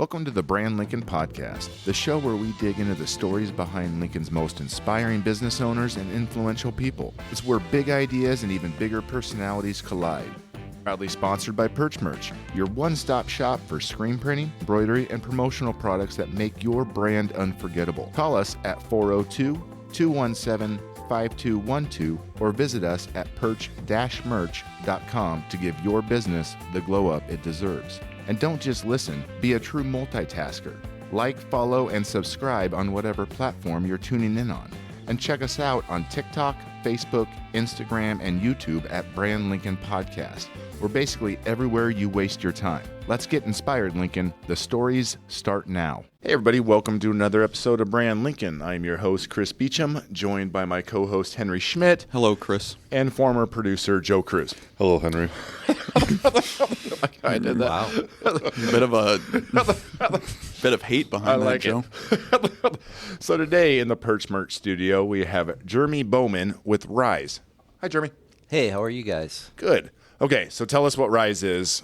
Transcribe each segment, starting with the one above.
Welcome to the Brand Lincoln Podcast, the show where we dig into the stories behind Lincoln's most inspiring business owners and influential people. It's where big ideas and even bigger personalities collide. Proudly sponsored by Perch Merch, your one-stop shop for screen printing, embroidery, and promotional products that make your brand unforgettable. Call us at 402-217-5212 or visit us at perch-merch.com to give your business the glow-up it deserves. And don't just listen, be a true multitasker. Like, follow, and subscribe on whatever platform you're tuning in on. And check us out on TikTok, Facebook, Instagram, and YouTube at Brand Lincoln Podcast. We're basically everywhere you waste your time. Let's get inspired, Lincoln. The stories start now. Hey, everybody. Welcome to another episode of Brand Lincoln. I'm your host, Chris Beecham, joined by my co-host, Henry Schmidt. Hello, Chris. And former producer, Joe Cruz. Hello, Henry. I did that. Wow. Bit of hate behind that, Joe. So today in the Perch Merch studio, we have Jeremy Bouman with Rise. Hi, Jeremy. Hey, how are you guys? Good. Okay, so tell us what Rise is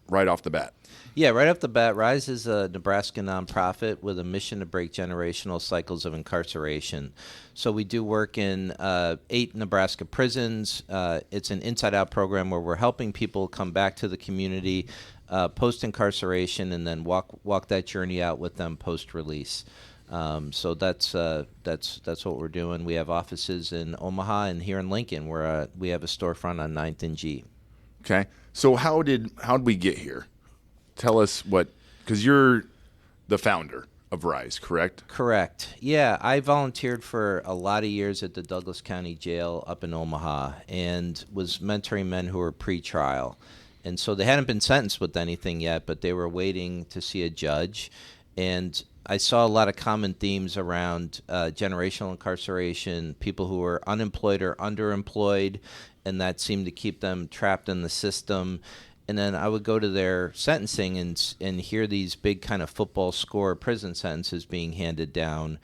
right off the bat. Yeah, right off the bat, Rise is a Nebraska nonprofit with a mission to break generational cycles of incarceration. So we do work in 8 Nebraska prisons. It's an inside-out program where we're helping people come back to the community post-incarceration and then walk that journey out with them post-release. So that's what we're doing. We have offices in Omaha and here in Lincoln, where we have a storefront on 9th and G. Okay, so how did we get here? Tell us because you're the founder of Rise, correct? Correct. Yeah, I volunteered for a lot of years at the Douglas County Jail up in Omaha and was mentoring men who were pre-trial. And so they hadn't been sentenced with anything yet, but they were waiting to see a judge. And I saw a lot of common themes around generational incarceration, people who were unemployed or underemployed, and that seemed to keep them trapped in the system. And then I would go to their sentencing and hear these big kind of football score prison sentences being handed down,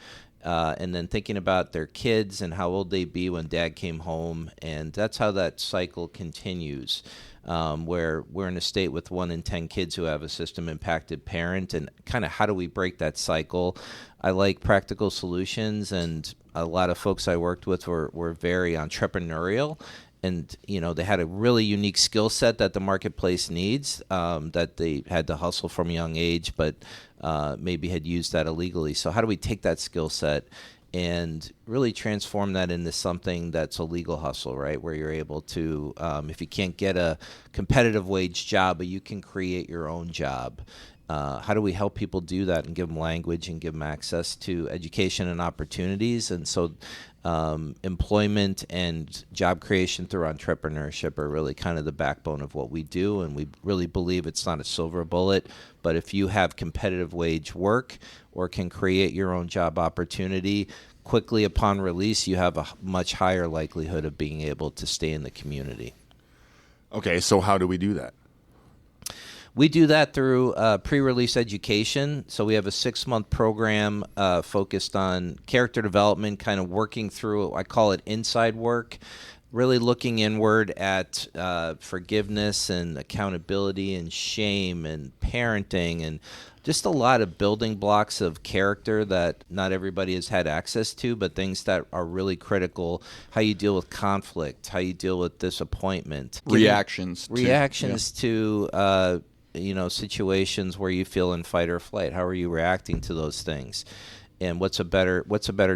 and then thinking about their kids and how old they'd be when dad came home. And that's how that cycle continues, where we're in a state with 1 in 10 kids who have a system-impacted parent. And kind of how do we break that cycle? I like practical solutions, and a lot of folks I worked with were very entrepreneurial. And, you know, they had a really unique skill set that the marketplace needs, that they had to hustle from a young age, but maybe had used that illegally. So how do we take that skill set and really transform that into something that's a legal hustle, right, where you're able to, if you can't get a competitive wage job, but you can create your own job. How do we help people do that and give them language and give them access to education and opportunities? And so employment and job creation through entrepreneurship are really kind of the backbone of what we do. And we really believe it's not a silver bullet, but if you have competitive wage work or can create your own job opportunity, quickly upon release, you have a much higher likelihood of being able to stay in the community. Okay, so how do we do that? We do that through pre-release education. So we have a 6-month program focused on character development, kind of working through, I call it inside work, really looking inward at forgiveness and accountability and shame and parenting and just a lot of building blocks of character that not everybody has had access to, but things that are really critical. How you deal with conflict, how you deal with disappointment. Reactions to situations where you feel in fight or flight. How are you reacting to those things? And what's a better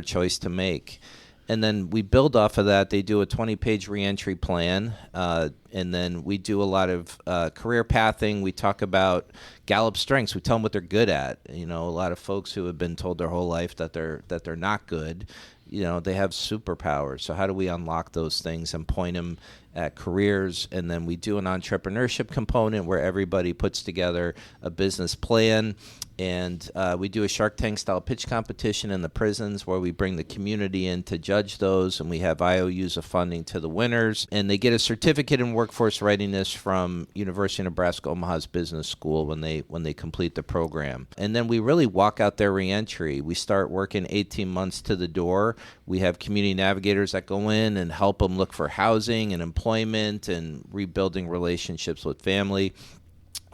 choice to make? And then we build off of that. They do a 20-page reentry plan, and then we do a lot of career pathing. We talk about Gallup strengths. We tell them what they're good at. You know, a lot of folks who have been told their whole life that they're not good, you know, they have superpowers. So how do we unlock those things and point them at careers? And then we do an entrepreneurship component where everybody puts together a business plan. And we do a Shark Tank style pitch competition in the prisons where we bring the community in to judge those, and we have IOUs of funding to the winners. And they get a certificate in workforce readiness from University of Nebraska Omaha's Business School when they complete the program. And then we really walk out their reentry. We start working 18 months to the door. We have community navigators that go in and help them look for housing and employment and rebuilding relationships with family.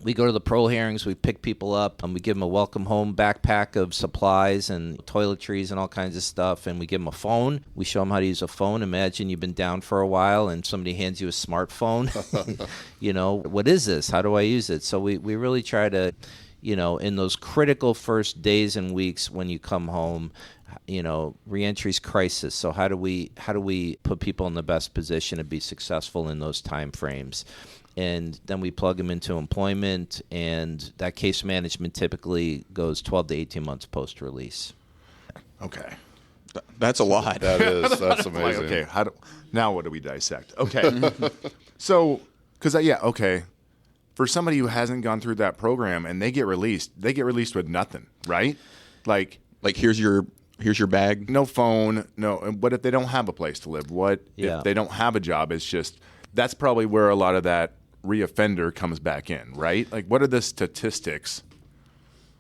We go to the parole hearings, we pick people up, and we give them a welcome home backpack of supplies and toiletries and all kinds of stuff, and we give them a phone. We show them how to use a phone. Imagine you've been down for a while and somebody hands you a smartphone. What is this? How do I use it? So we really try to, in those critical first days and weeks when you come home, reentry's crisis. So how do we put people in the best position to be successful in those time frames? And then we plug them into employment, and that case management typically goes 12 to 18 months post-release. Okay. That's a lot. That's amazing. Okay, now what do we dissect? Okay. So, for somebody who hasn't gone through that program and they get released with nothing, right? Like here's your bag. No phone, no. What if they don't have a place to live? What if they don't have a job? It's just, that's probably where a lot of that reoffender comes back in, right? Like, what are the statistics?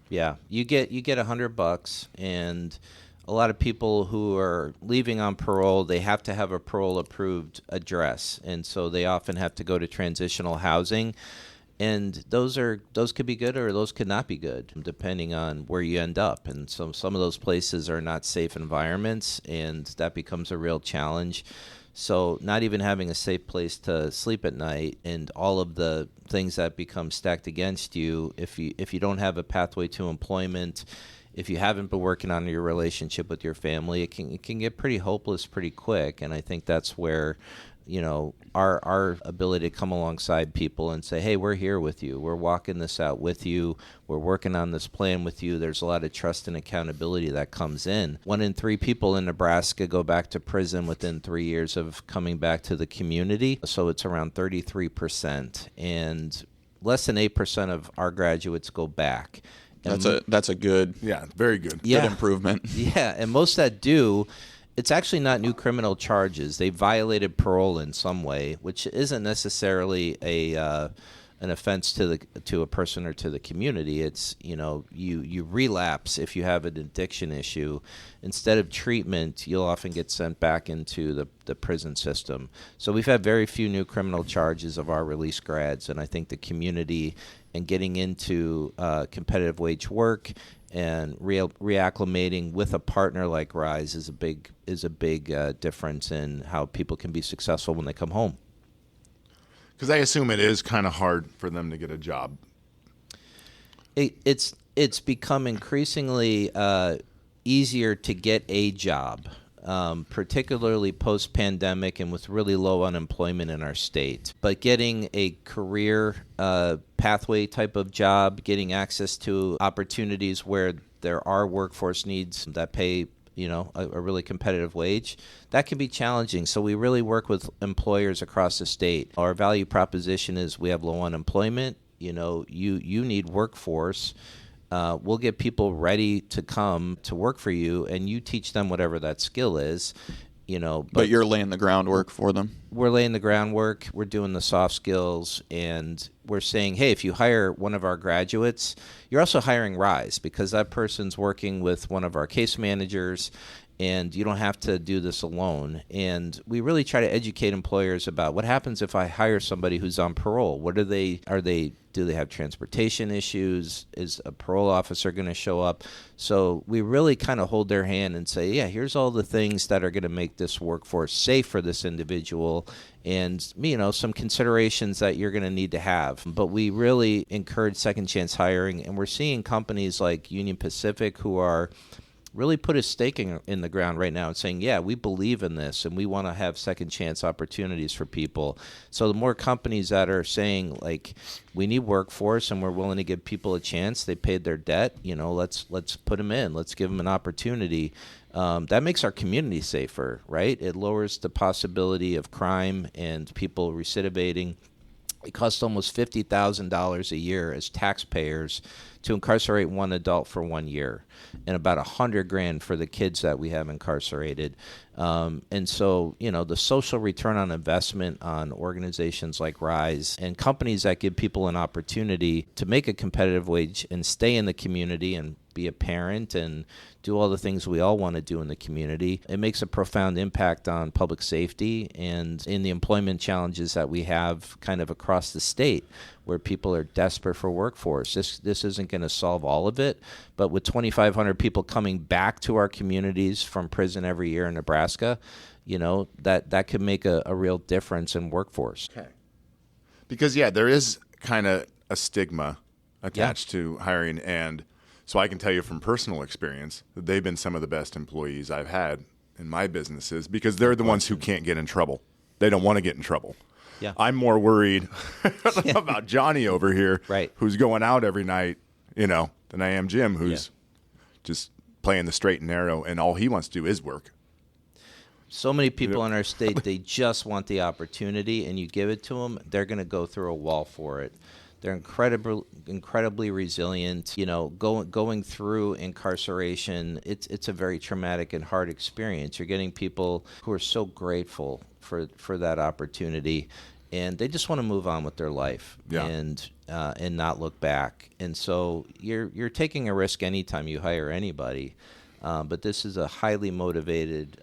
Yeah, you get $100, and a lot of people who are leaving on parole, they have to have a parole approved address, and so they often have to go to transitional housing. And those could be good or those could not be good, depending on where you end up. And so some of those places are not safe environments, and that becomes a real challenge. So not even having a safe place to sleep at night, and all of the things that become stacked against you, if you don't have a pathway to employment, if you haven't been working on your relationship with your family, it can get pretty hopeless pretty quick. And I think that's where our ability to come alongside people and say, hey, we're here with you. We're walking this out with you. We're working on this plan with you. There's a lot of trust and accountability that comes in. 1 in 3 people in Nebraska go back to prison within 3 years of coming back to the community. So it's around 33%. And less than 8% of our graduates go back. And That's a good, very good. Good improvement. Yeah, and most that do, it's actually not new criminal charges. They violated parole in some way, which isn't necessarily an offense to a person or to the community. It's, you relapse if you have an addiction issue. Instead of treatment, you'll often get sent back into the prison system. So we've had very few new criminal charges of our release grads, and I think the community and getting into competitive wage work and reacclimating with a partner like Rise is a big difference in how people can be successful when they come home. Because I assume it is kind of hard for them to get a job. It's become increasingly easier to get a job, particularly post-pandemic and with really low unemployment in our state. But getting a career pathway type of job, getting access to opportunities where there are workforce needs that pay a really competitive wage, that can be challenging. So we really work with employers across the state. Our value proposition is we have low unemployment. You need workforce. We'll get people ready to come to work for you, and you teach them whatever that skill is. But you're laying the groundwork for them. We're laying the groundwork. We're doing the soft skills, and we're saying, hey, if you hire one of our graduates, you're also hiring Rise, because that person's working with one of our case managers, and you don't have to do this alone. And we really try to educate employers about what happens if I hire somebody who's on parole. Do they have transportation issues? Is a parole officer going to show up? So we really kind of hold their hand and say, yeah, here's all the things that are going to make this workforce safe for this individual, and some considerations that you're going to need to have. But we really encourage second chance hiring, and we're seeing companies like Union Pacific who are really put a stake in the ground right now and saying, yeah, we believe in this and we want to have second chance opportunities for people. So the more companies that are saying, like, we need workforce and we're willing to give people a chance, they paid their debt, let's put them in, let's give them an opportunity. That makes our community safer, right? It lowers the possibility of crime and people recidivating. It costs almost $50,000 a year as taxpayers to incarcerate one adult for 1 year, and about $100,000 for the kids that we have incarcerated. And so, the social return on investment on organizations like Rise and companies that give people an opportunity to make a competitive wage and stay in the community and be a parent and do all the things we all want to do in the community. It makes a profound impact on public safety and in the employment challenges that we have kind of across the state, where people are desperate for workforce. This isn't going to solve all of it, but with 2,500 people coming back to our communities from prison every year in Nebraska, that could make a real difference in workforce. Okay. Because, there is kind of a stigma attached to hiring, and so I can tell you from personal experience that they've been some of the best employees I've had in my businesses because they're the ones who can't get in trouble. They don't want to get in trouble. Yeah. I'm more worried about Johnny over here, right, who's going out every night, than I am Jim, who's just playing the straight and narrow, and all he wants to do is work. So many people in our state, they just want the opportunity, and you give it to them, they're going to go through a wall for it. They're incredibly resilient. Going through incarceration, it's a very traumatic and hard experience. You're getting people who are so grateful for that opportunity, and they just want to move on with their life and not look back. And so you're taking a risk anytime you hire anybody, but this is a highly motivated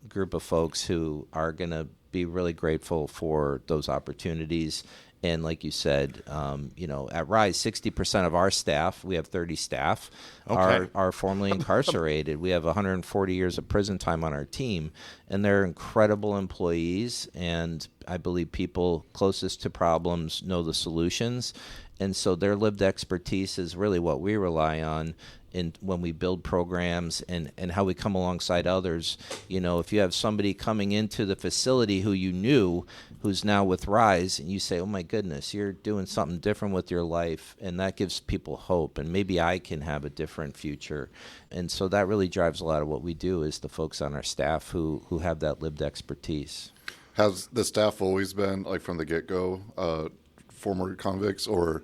group of folks who are going to be really grateful for those opportunities. And like you said, at Rise, 60% of our staff, we have 30 staff, are formerly incarcerated. We have 140 years of prison time on our team, and they're incredible employees. And I believe people closest to problems know the solutions. And so their lived expertise is really what we rely on when we build programs and how we come alongside others. If you have somebody coming into the facility who you knew, who's now with Rise, and you say, oh my goodness, you're doing something different with your life, and that gives people hope, and maybe I can have a different future. And so that really drives a lot of what we do is the folks on our staff who have that lived expertise. Has the staff always been, like from the get-go, former convicts, or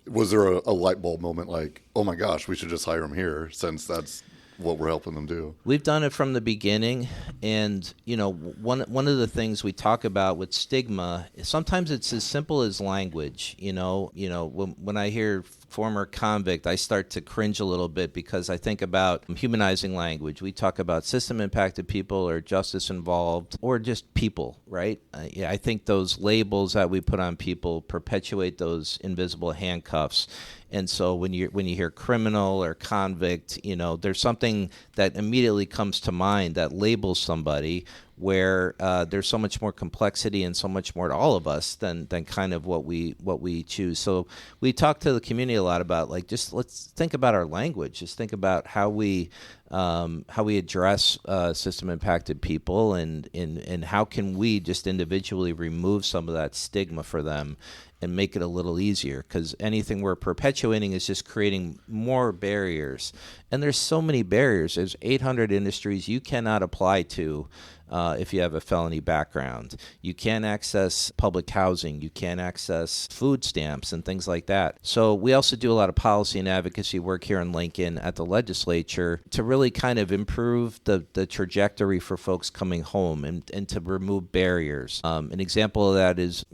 was there a light bulb moment like, oh my gosh, we should just hire them here since that's what we're helping them do? We've done it from the beginning, and one of the things we talk about with stigma, sometimes it's as simple as language. When I hear former convict, I start to cringe a little bit because I think about humanizing language. We talk about system impacted people or justice involved or just people, right? I think those labels that we put on people perpetuate those invisible handcuffs. And so when you hear criminal or convict, there's something that immediately comes to mind that labels somebody where there's so much more complexity and so much more to all of us than kind of what we choose. So we talk to the community a lot about just let's think about our language. Just think about how we address system impacted people and how can we just individually remove some of that stigma for them and make it a little easier, because anything we're perpetuating is just creating more barriers. And there's so many barriers. There's 800 industries you cannot apply to if you have a felony background. You can't access public housing. You can't access food stamps and things like that. So we also do a lot of policy and advocacy work here in Lincoln at the legislature to really kind of improve the trajectory for folks coming home and to remove barriers. An example of that is,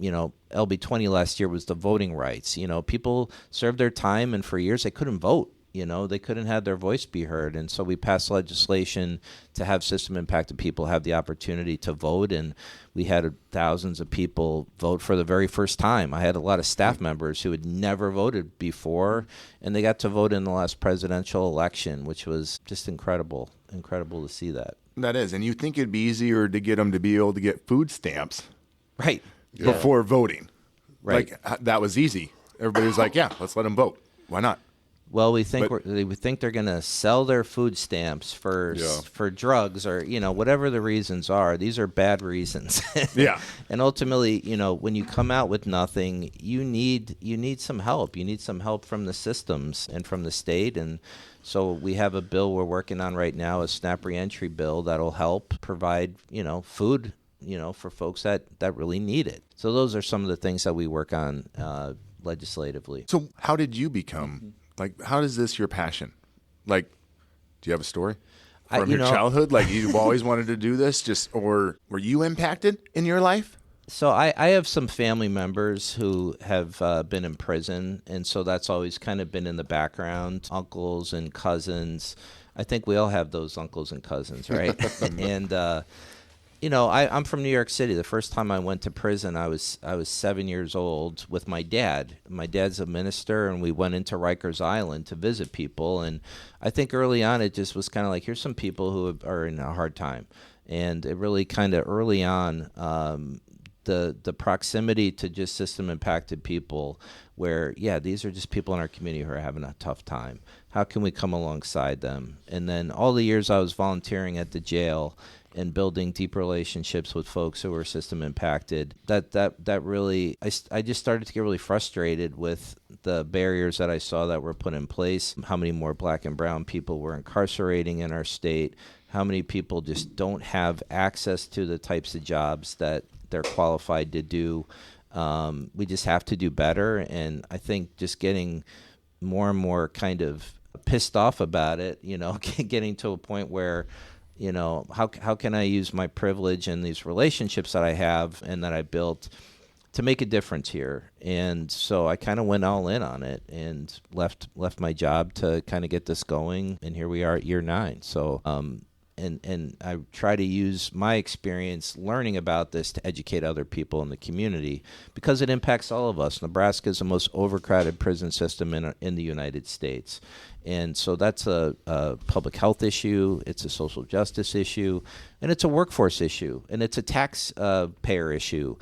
LB 20 last year was the voting rights. People served their time, and for years they couldn't vote. They couldn't have their voice be heard. And so we passed legislation to have system impacted people have the opportunity to vote. And we had thousands of people vote for the very first time. I had a lot of staff members who had never voted before, and they got to vote in the last presidential election, which was just incredible to see that. That is. And you think it'd be easier to get them to be able to get food stamps. Right. Before voting. Right. That was easy. Everybody was like, yeah, let's let them vote. Why not? Well, we think they're going to sell their food stamps for drugs or whatever the reasons are. These are bad reasons. Yeah. And ultimately, when you come out with nothing, you need some help. You need some help from the systems and from the state. And so we have a bill we're working on right now, a SNAP reentry bill that'll help provide food for folks that really need it. So those are some of the things that we work on legislatively. So how did you become? How is this your passion? Do you have a story from your childhood? You've always wanted to do this, or were you impacted in your life? So I have some family members who have been in prison, and so that's always kind of been in the background. Uncles and cousins. I think we all have those uncles and cousins, right? And I'm from New York City. The first time I went to prison, I was 7 years old with my dad. My dad's a minister, and we went into Rikers Island to visit people. And I think early on, it just was kind of like, here's some people who are in a hard time. And it really kind of early on, the proximity to just system impacted people where, these are just people in our community who are having a tough time. How can we come alongside them? And then all the years I was volunteering at the jail and building deep relationships with folks who were system impacted, that really, I just started to get really frustrated with the barriers that I saw that were put in place, how many more black and brown people were incarcerating in our state, how many people just don't have access to the types of jobs that they're qualified to do. We just have to do better, and I think just getting more and more kind of pissed off about it, getting to a point where, how can I use my privilege and these relationships that I have and that I built to make a difference here? And so I kind of went all in on it and left my job to kind of get this going, and here we are at year 9. So and I try to use my experience learning about this to educate other people in the community, because it impacts all of us. Nebraska is the most overcrowded prison system in the United States. And so that's a public health issue, it's a social justice issue, and it's a workforce issue, and it's a taxpayer issue.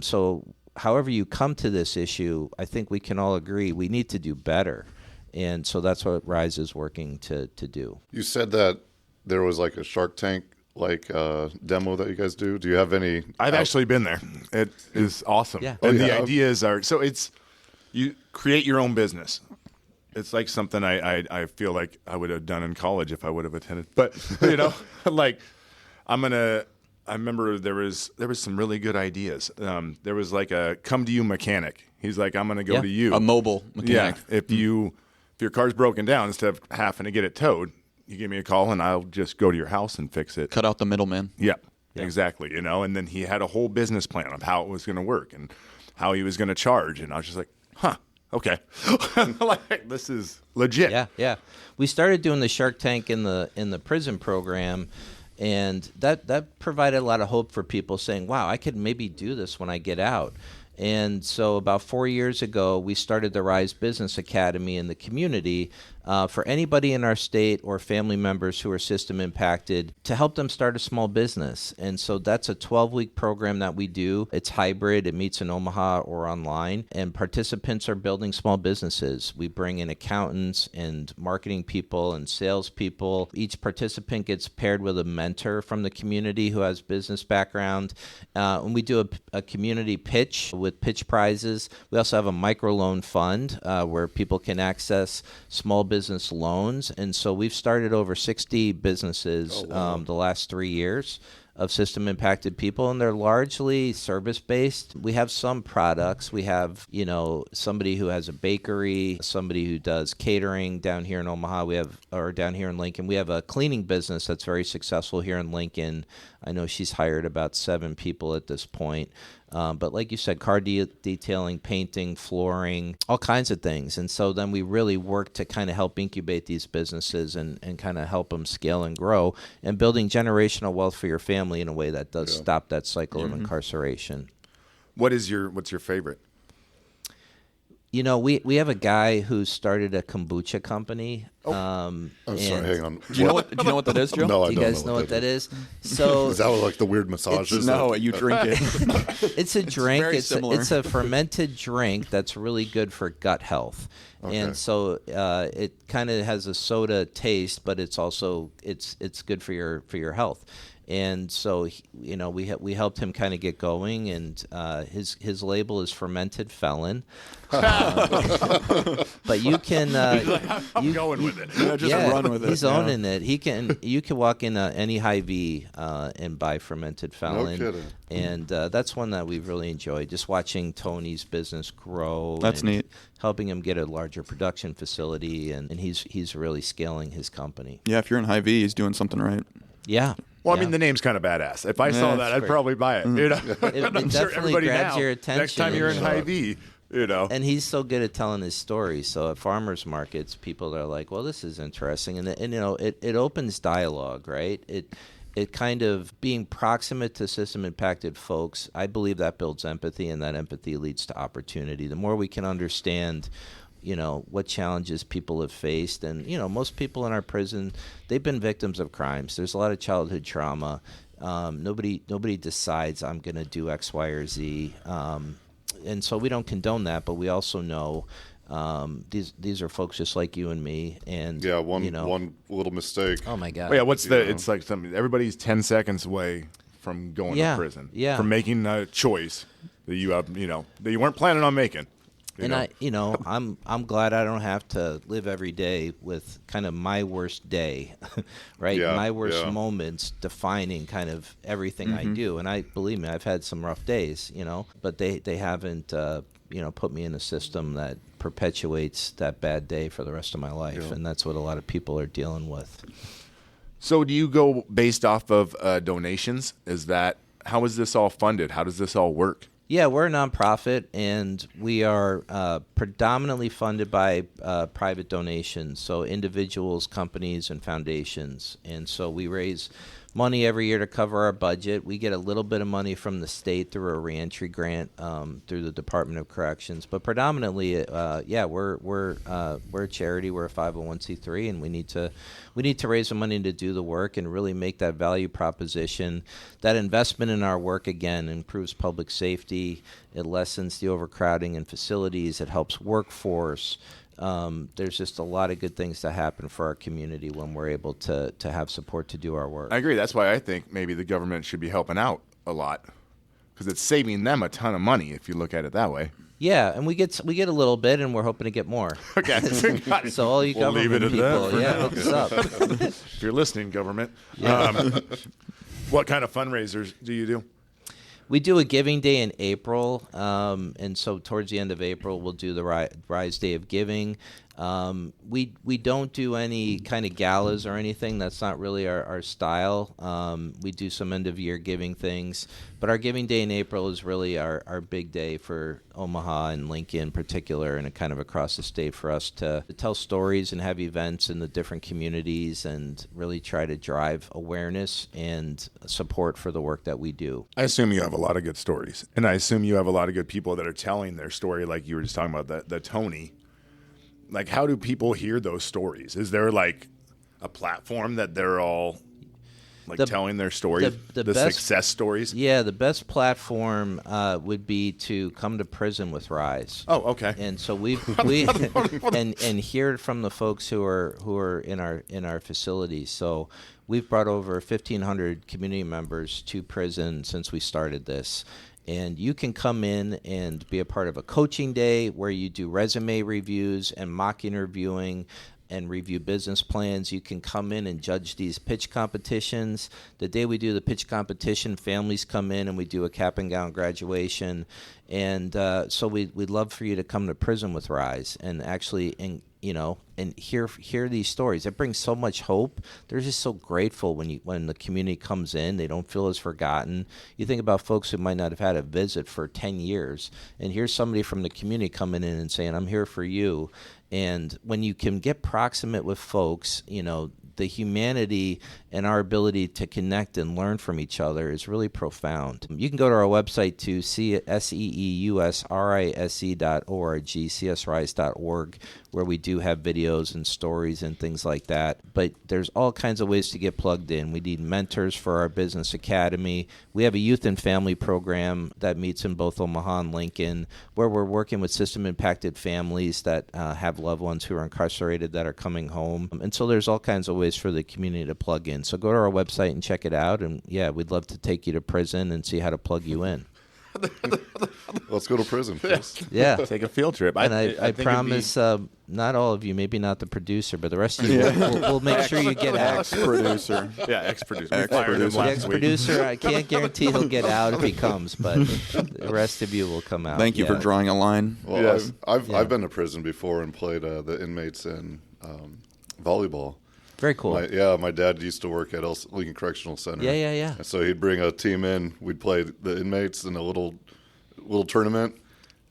So however you come to this issue, I think we can all agree we need to do better. And so that's what RISE is working to do. You said that there was like a Shark Tank demo that you guys do. Do you have any? I've actually been there. It is awesome. Yeah. And the ideas are, so it's, you create your own business. It's like something I feel like I would have done in college if I would have attended. But, like I remember there was some really good ideas. There was like a come to you mechanic. He's like, I'm going to go to you. A mobile mechanic. Yeah. If your car's broken down, instead of having to get it towed, you give me a call and I'll just go to your house and fix it. Cut out the middleman. Yeah, exactly. And then he had a whole business plan of how it was going to work and how he was going to charge. And I was just like, okay. Like, this is legit. Yeah. We started doing the Shark Tank in the prison program, and that provided a lot of hope for people saying, wow, I could maybe do this when I get out. And so about 4 years ago, we started the RISE Business Academy in the community for anybody in our state or family members who are system impacted to help them start a small business. And so that's a 12-week program that we do. It's hybrid. It meets in Omaha or online. And participants are building small businesses. We bring in accountants and marketing people and salespeople. Each participant gets paired with a mentor from the community who has business background. And we do a community pitch with pitch prizes. We also have a microloan fund where people can access small business loans. And so we've started over 60 businesses the last 3 years of system impacted people, and they're largely service based. We have some products. We have, somebody who has a bakery, somebody who does catering down here in Omaha. Down here in Lincoln. We have a cleaning business that's very successful here in Lincoln. I know she's hired about 7 people at this point. But like you said, car detailing, painting, flooring, all kinds of things. And so then we really work to kind of help incubate these businesses and kind of help them scale and grow, and building generational wealth for your family in a way that does stop that cycle of incarceration. What's your favorite? We have a guy who started a kombucha company. I'm sorry, hang on. Do you know what that is, Joe? No, I Do don't you guys know what that is? So is that like the weird massages? No, you drink it. it's a drink. very It's similar. a fermented drink that's really good for gut health. Okay. And so it kind of has a soda taste, but it's also it's good for your health. And so, we helped him kind of get going, and his label is Fermented Felon. But you can I'm going with it. Run with it. He's owning it. You can walk in any Hy-Vee and buy Fermented Felon. No kidding. And that's one that we've really enjoyed. Just watching Tony's business grow. That's and neat. Helping him get a larger production facility, and he's really scaling his company. Yeah, if you're in Hy-Vee, he's doing something right. Yeah. Well, I mean, the name's kind of badass. If I saw that, I'd probably buy it. It I'm sure definitely everybody grabs now, your next attention. time you're in Hy-Vee, And he's so good at telling his story. So at farmers markets, people are like, "Well, this is interesting," and it opens dialogue, right? it kind of being proximate to system-impacted folks, I believe that builds empathy, and that empathy leads to opportunity. The more we can understand, what challenges people have faced. And, most people in our prison, they've been victims of crimes. There's a lot of childhood trauma. Nobody decides I'm going to do X, Y, or Z. And so we don't condone that, but we also know these are folks just like you and me. And one little mistake. Oh my God. Well, yeah, it's like something. Everybody's 10 seconds away from going to prison. Yeah. From making a choice that you have, that you weren't planning on making. I'm glad I don't have to live every day with kind of my worst day, right? Yeah, my worst moments defining kind of everything I do. And believe me, I've had some rough days, but they haven't, put me in a system that perpetuates that bad day for the rest of my life. Yeah. And that's what a lot of people are dealing with. So do you go based off of donations? How is this all funded? How does this all work? Yeah, we're a nonprofit, and we are predominantly funded by private donations, so individuals, companies, and foundations. And so we raise money every year to cover our budget. We get a little bit of money from the state through a reentry grant through the Department of Corrections, but predominantly, we're a charity. We're a 501c3, and we need to raise the money to do the work and really make that value proposition. That investment in our work again improves public safety. It lessens the overcrowding in facilities. It helps workforce. There's just a lot of good things that happen for our community when we're able to have support to do our work. I agree. That's why I think maybe the government should be helping out a lot, because it's saving them a ton of money if you look at it that way. Yeah, and we get a little bit, and we're hoping to get more. Okay. So all you government leave it at people, that hook us up. If you're listening, government. What kind of fundraisers do you do? We do a giving day in April, and so towards the end of April, we'll do the Rise Day of Giving. We don't do any kind of galas or anything. That's not really our style. We do some end-of-year giving things, but our Giving Day in April is really our big day for Omaha and Lincoln in particular, and kind of across the state for us to tell stories and have events in the different communities and really try to drive awareness and support for the work that we do. I assume you have a lot of good stories, and I assume you have a lot of good people that are telling their story, like you were just talking about, the Tony. Like, how do people hear those stories? Is there, like, a platform that they're all, telling their stories, the best, success stories? Yeah, the best platform would be to come to prison with Rise. Oh, okay. And so we and hear from the folks who are in our facilities. So we've brought over 1,500 community members to prison since we started this. And you can come in and be a part of a coaching day where you do resume reviews and mock interviewing and review business plans. You can come in and judge these pitch competitions. The day we do the pitch competition, families come in and we do a cap and gown graduation. And so we'd love for you to come to Prison with Rise and actually and hear these stories. It brings so much hope. They're just so grateful when the community comes in. They don't feel as forgotten. You think about folks who might not have had a visit for 10 years, and here's somebody from the community coming in and saying, I'm here for you. And when you can get proximate with folks, the humanity and our ability to connect and learn from each other is really profound. You can go to our website to seeusrise.org, csrise.org, where we do have videos and stories and things like that. But there's all kinds of ways to get plugged in. We need mentors for our business academy. We have a youth and family program that meets in both Omaha and Lincoln, where we're working with system-impacted families that have loved ones who are incarcerated that are coming home. And so there's all kinds of ways for the community to plug in. So go to our website and check it out. And we'd love to take you to prison and see how to plug you in. Let's go to prison, please. Yeah. Take a field trip. And I promise not all of you, maybe not the producer, but the rest of you, we'll make sure you get out. Ex-producer. Yeah, ex-producer. The ex-producer, I can't guarantee he'll get out if he comes, but the rest of you will come out. Thank you for drawing a line. Well, yes. I've been to prison before and played the inmates in volleyball. Very cool. My dad used to work at Lincoln Correctional Center. Yeah. And so he'd bring a team in. We'd play the inmates in a little tournament,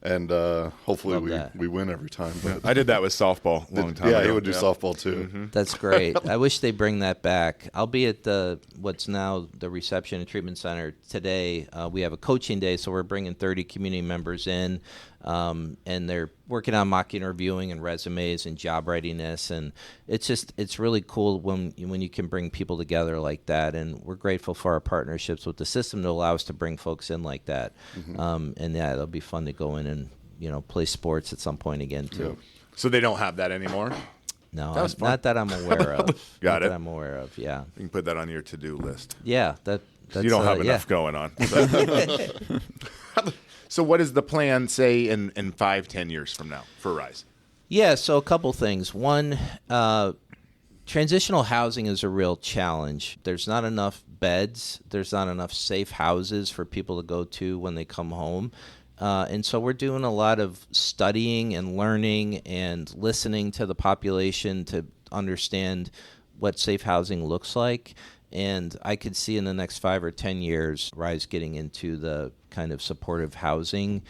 And hopefully Love that. we win every time. But I did that with softball a long time ago. he would do softball too. That's great. I wish they bring that back. I'll be at what's now the Reception and Treatment Center today. We have a coaching day, so we're bringing 30 community members in, and they're working on mock interviewing and resumes and job readiness. And it's really cool when you can bring people together like that. And we're grateful for our partnerships with the system to allow us to bring folks in like that. And yeah, it'll be fun to go in and play sports at some point again too. So they don't have that anymore? No, That was fun. not that I'm aware of. Got Not it. that I'm aware of. Yeah, You can put that on your to-do list. yeah. That's, You don't have yeah. enough going on. So what is the plan, say, in 5-10 years from now for Rise? Yeah, so a couple things. One, transitional housing is a real challenge. There's not enough beds. There's not enough safe houses for people to go to when they come home. And so we're doing a lot of studying and learning and listening to the population to understand what safe housing looks like. And I could see in the next 5 or 10 years, Rise getting into the kind of supportive housing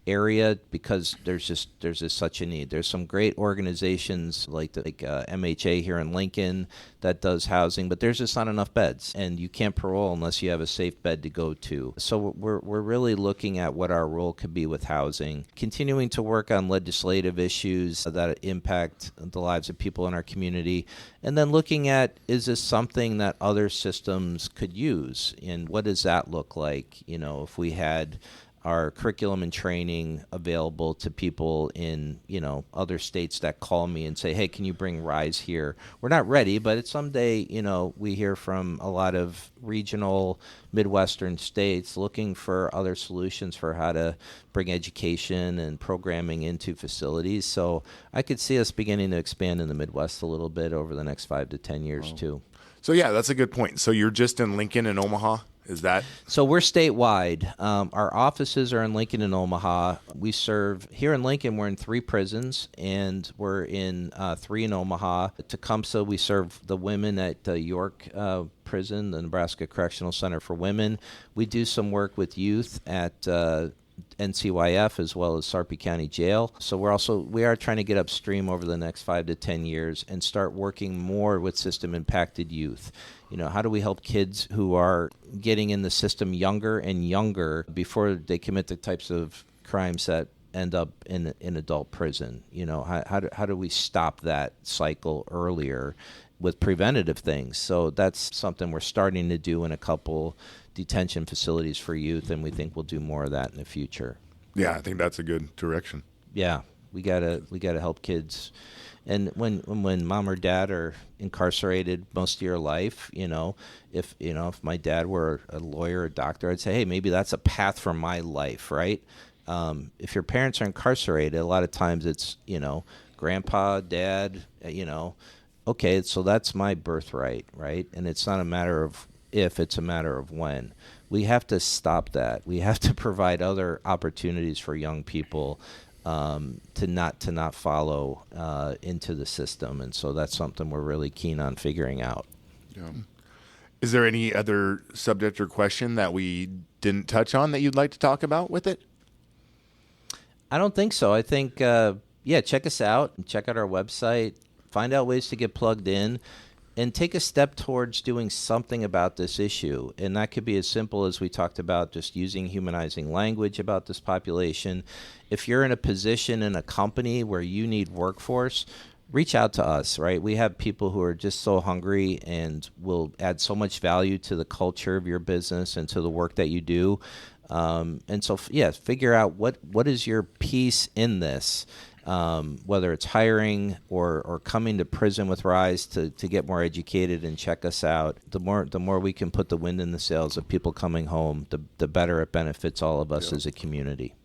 area because there's just such a need. There's some great organizations like MHA here in Lincoln that does housing, but there's just not enough beds, and you can't parole unless you have a safe bed to go to. So we're really looking at what our role could be with housing, continuing to work on legislative issues that impact the lives of people in our community, and then looking at, is this something that other systems could use, and what does that look like? If we had our curriculum and training available to people in, other states that call me and say, hey, can you bring Rise here? We're not ready, but it's someday, we hear from a lot of regional Midwestern states looking for other solutions for how to bring education and programming into facilities. So I could see us beginning to expand in the Midwest a little bit over the next 5 to 10 years too. So yeah, that's a good point. So you're just in Lincoln and Omaha? Is that? So we're statewide. Our offices are in Lincoln and Omaha. We serve here in Lincoln. We're in 3 prisons, and we're in 3 in Omaha. Tecumseh, we serve the women at York Prison, the Nebraska Correctional Center for Women. We do some work with youth at NCYF as well as Sarpy County Jail. So we are trying to get upstream over the next 5 to 10 years and start working more with system impacted youth. How do we help kids who are getting in the system younger and younger before they commit the types of crimes that end up in adult prison? How do we stop that cycle earlier with preventative things? So that's something we're starting to do in a couple detention facilities for youth, and we think we'll do more of that in the future. Yeah, I think that's a good direction. Yeah, we gotta help kids. And when mom or dad are incarcerated most of your life, if my dad were a lawyer or a doctor, I'd say, hey, maybe that's a path for my life, right? If your parents are incarcerated, a lot of times it's, grandpa, dad, okay, so that's my birthright, right? And it's not a matter of if, it's a matter of when. We have to stop that. We have to provide other opportunities for young people to not follow into the system, and so that's something we're really keen on figuring out. Yeah. Is there any other subject or question that we didn't touch on that you'd like to talk about with it? I don't think so. I think check us out and check out our website, find out ways to get plugged in, and take a step towards doing something about this issue. And that could be as simple as we talked about, just using humanizing language about this population. If you're in a position in a company where you need workforce, reach out to us, right? We have people who are just so hungry and will add so much value to the culture of your business and to the work that you do. And so, figure out what is your piece in this. Whether it's hiring or coming to prison with Rise to get more educated and check us out, the more we can put the wind in the sails of people coming home, the better it benefits all of us as a community.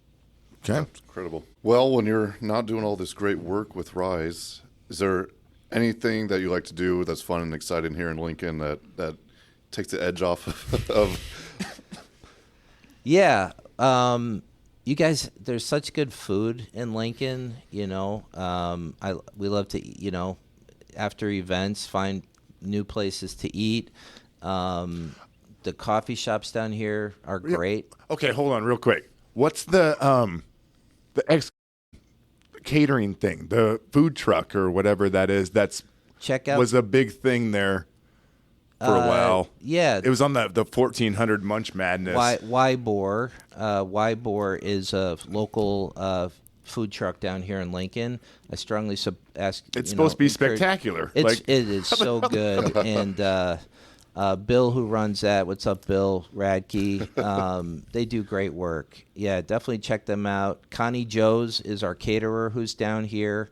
Okay. That's incredible. Well, when you're not doing all this great work with Rise, is there anything that you like to do that's fun and exciting here in Lincoln that takes the edge off of? Yeah. You guys, there's such good food in Lincoln, we love to, after events, find new places to eat. The coffee shops down here are great. Okay, hold on real quick. What's the the catering thing, the food truck or whatever that is. Check out was a big thing there for a while. Yeah, It was on the 1400 Munch Madness. Wybor. Wybor is a local food truck down here in Lincoln. I strongly ask. It's supposed to be spectacular. It is so good. And Bill, who runs that, what's up, Bill Radke? They do great work. Yeah, definitely check them out. Connie Joes is our caterer who's down here.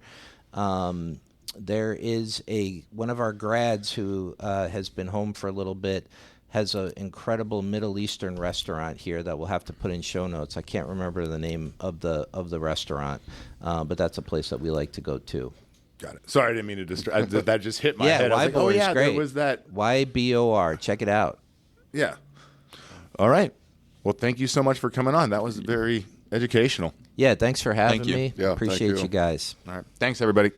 There is one of our grads who has been home for a little bit, has an incredible Middle Eastern restaurant here that we'll have to put in show notes. I can't remember the name of the restaurant, but that's a place that we like to go to. Got it. Sorry, I didn't mean to distract. That just hit my head. I was like, Wybor oh is yeah, great. there was that. YBOR. Check it out. Yeah. All right. Well, thank you so much for coming on. That was very educational. Yeah, thanks for having Thank you. me. Yeah, thank Appreciate you. you guys. All right. Thanks, everybody.